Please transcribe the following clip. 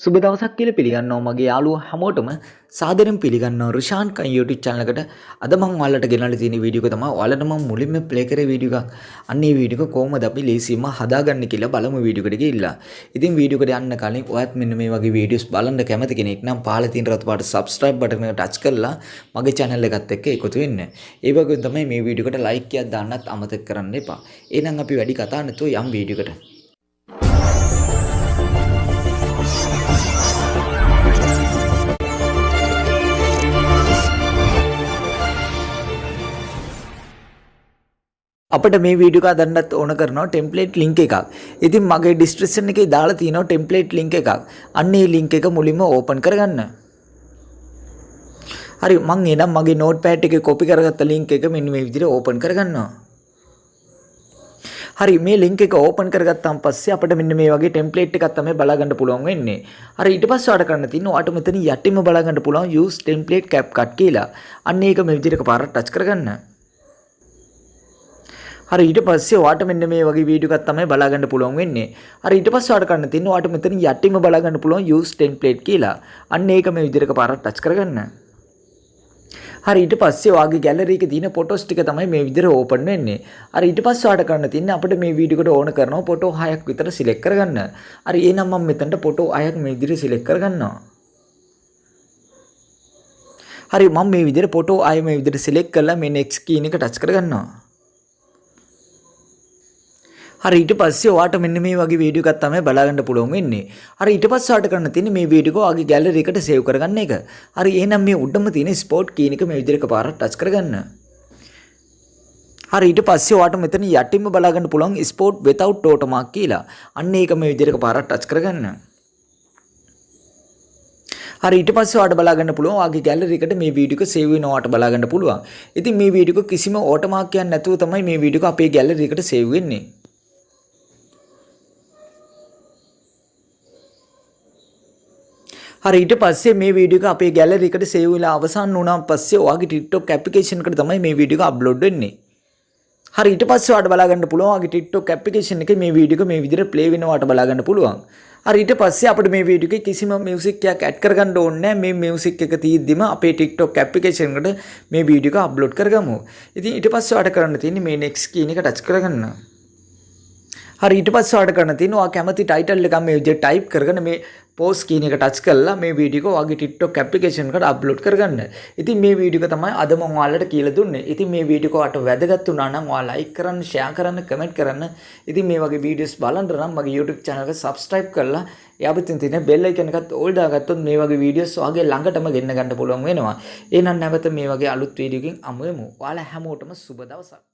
සුබ දවසක් කියලා පිළිගන්නවා මගේ යාළුවෝ හැමෝටම සාදරයෙන් පිළිගන්නවා රිෂාන් කන් YouTube channel එකට. අද මම ඔයාලට ගෙනල්ලා තියෙන වීඩියෝ එක තමයි ඔයාලට මම මුලින්ම ප්ලේ කරේ වීඩියෝ එකක්. අන්න ඒ වීඩියෝ එක කොහොමද අපි ලේසියෙන්ම හදාගන්නේ කියලා බලමු වීඩියෝ එකට ගිහිල්ලා. ඉතින් වීඩියෝ එකට යන්න කලින් ඔයත් මෙන්න මේ වගේ වීඩියෝස් බලන්න කැමති කෙනෙක් නම් පහළ තියෙන රතු පාට subscribe button එක touch කරලා මගේ channel එකත් එක්ක එකතු වෙන්න. ඒ වගේම තමයි මේ වීඩියෝ එකට like එකක් දාන්නත් අමතක කරන්න එපා. එහෙනම් අපි වැඩි කතා නැතුව යම් වීඩියෝ එකට. අපිට මේ වීඩියෝ එක හදන්නත් ඕන කරනවා ටෙම්ප්ලේට් ලින්ක් එකක්. ඉතින් මගේ ඩිස්ක්‍රිප්ෂන් එකේ දාලා තියෙනවා ටෙම්ප්ලේට් ලින්ක් එකක්. අන්න ඒ ලින්ක් එක මුලින්ම ඕපන් කරගන්න. හරි මම එනම් මගේ නෝට්පෑඩ් එකේ කොපි කරගත්ත ලින්ක් එක මෙන්න මේ විදිහට ඕපන් කරගන්නවා. හරි මේ ලින්ක් එක ඕපන් කරගත්තාන් පස්සේ අපිට මෙන්න මේ වගේ ටෙම්ප්ලේට් එකක් තමයි බලා ගන්න පුළුවන් වෙන්නේ. හරි ඊට පස්සේ ඔයාලට කරන්න තියෙන්නේ ඔයාලට මෙතන යටින්ම බලා ගන්න පුළුවන් use template CapCut කියලා. අන්න ඒක මේ විදිහට පාරක් ටච් කරගන්න. හරි ඊට පස්සේ ඔයාලට මෙන්න මේ වගේ වීඩියෝ එකක් තමයි බලා ගන්න පුළුවන් වෙන්නේ. හරි ඊට පස්සේ ඔයාලට කරන්න තියෙන්නේ ඔයාලට මෙතන යටින්ම බලා ගන්න පුළුවන් use template කියලා. අන්න ඒක මේ විදිහට පාරක් ටච් කරගන්න. හරි ඊට පස්සේ ඔයාගේ ගැලරි එකේ තියෙන ෆොටෝස් ටික තමයි මේ විදිහට ඕපන් වෙන්නේ. හරි ඊට පස්සේ ඔයාලට කරන්න තියෙන්නේ අපිට මේ වීඩියෝ එකට ඕන කරනවා ෆොටෝ 6ක් විතර සිලෙක්ට් කරගන්න. හරි එහෙනම් මම මෙතනට ෆොටෝ 6ක් මේ විදිහට සිලෙක්ට් කරගන්නවා. හරි මම මේ විදිහට ෆොටෝ 6 මේ විදිහට සිලෙක්ට් කරලා මේ next key එක ටච් කරගන්නවා. හරි ඊට පස්සේ ඔයාට මෙන්න මේ වගේ වීඩියෝ එකක් තමයි බලා ගන්න පුළුවන් වෙන්නේ. හරි ඊට පස්සේ ඔයාට කරන්න තියෙන්නේ මේ වීඩියෝ එක ඔයාගේ ගැලරි එකට සේව් කරගන්න එක. හරි එහෙනම් මේ උඩම තියෙන ස්පොට් කී එක මේ විදිහට එකපාරක් ටච් කරගන්න. හරි ඊට පස්සේ ඔයාට මෙතන යටින්ම බලා ගන්න පුළුවන් ස්පොට් without watermark කියලා. අන්න ඒක මේ විදිහට එකපාරක් ටච් කරගන්න. හරි ඊට පස්සේ ඔයාලට බලා ගන්න පුළුවන් ඔයාගේ ගැලරි එකට මේ වීඩියෝ එක සේව් වෙනවා ඔයාලට බලා ගන්න පුළුවන්. ඉතින් මේ වීඩියෝ එක කිසිම watermark එකක් නැතුව තමයි මේ වීඩියෝ එක අපේ ගැලරි එකට සේව් වෙන්නේ. හරි ඊට පස්සේ මේ වීඩියෝ එක අපේ ගැලරි එකට සේව් වෙලා අවසන් වුණාන් පස්සේ ඔයාගේ TikTok ඇප්ලිකේෂන් එකට තමයි මේ වීඩියෝ එක අප්ලෝඩ් වෙන්නේ. හරි ඊට පස්සේ ඔයාලට බලා ගන්න පුළුවන් ඔයාගේ TikTok ඇප්ලිකේෂන් එකේ මේ වීඩියෝ එක මේ විදිහට ප්ලේ වෙනවා ඔයාලට බලා ගන්න පුළුවන්. හරි ඊට පස්සේ අපිට මේ වීඩියෝ එකේ කිසිම මියුසික් එකක් ඇඩ් කරගන්න ඕනේ නැහැ. මේ මියුසික් එක තියෙද්දිම අපේ TikTok ඇප්ලිකේෂන් එකට මේ වීඩියෝ එක අප්ලෝඩ් කරගමු. ඉතින් ඊට පස්සේ ඔයාලට කරන්න තියෙන්නේ මේ next key එක ටච් කරගන්න. හරි ඊට පස්සේ ඔයාලට කරන්න තියෙන්නේ ඔයා කැමති ටයිටල් එකක් මේ විදිහට ටයිප් කරගෙන මේ පෝස්ට් කී එක ටච් කරලා මේ වීඩියෝ එක ඔයාගේ TikTok ඇප්ලිකේෂන් එකට අප්ලෝඩ් කරගන්න. ඉතින් මේ වීඩියෝ එක තමයි අද මම ඔයාලට කියලා දුන්නේ. ඉතින් මේ වීඩියෝ එක ඔයාලට වැදගත් වුණා නම් ඔයා ලයික් කරන්න, ෂෙයා කරන්න, කමෙන්ට් කරන්න. ඉතින් මේ වගේ වීඩියෝස් බලන්න නම් මගේ YouTube channel එක subscribe කරලා එයාපිටින් තියෙන bell icon එකත් all දාගත්තොත් මේ වගේ වීඩියෝස් ඔයාගේ ළඟටම ගෙන්න ගන්න පුළුවන් වෙනවා. එහෙනම් නැවත මේ වගේ අලුත් වීඩියෝකින් අමු වෙමු. ඔයාලා හැමෝටම සුබ දවසක්.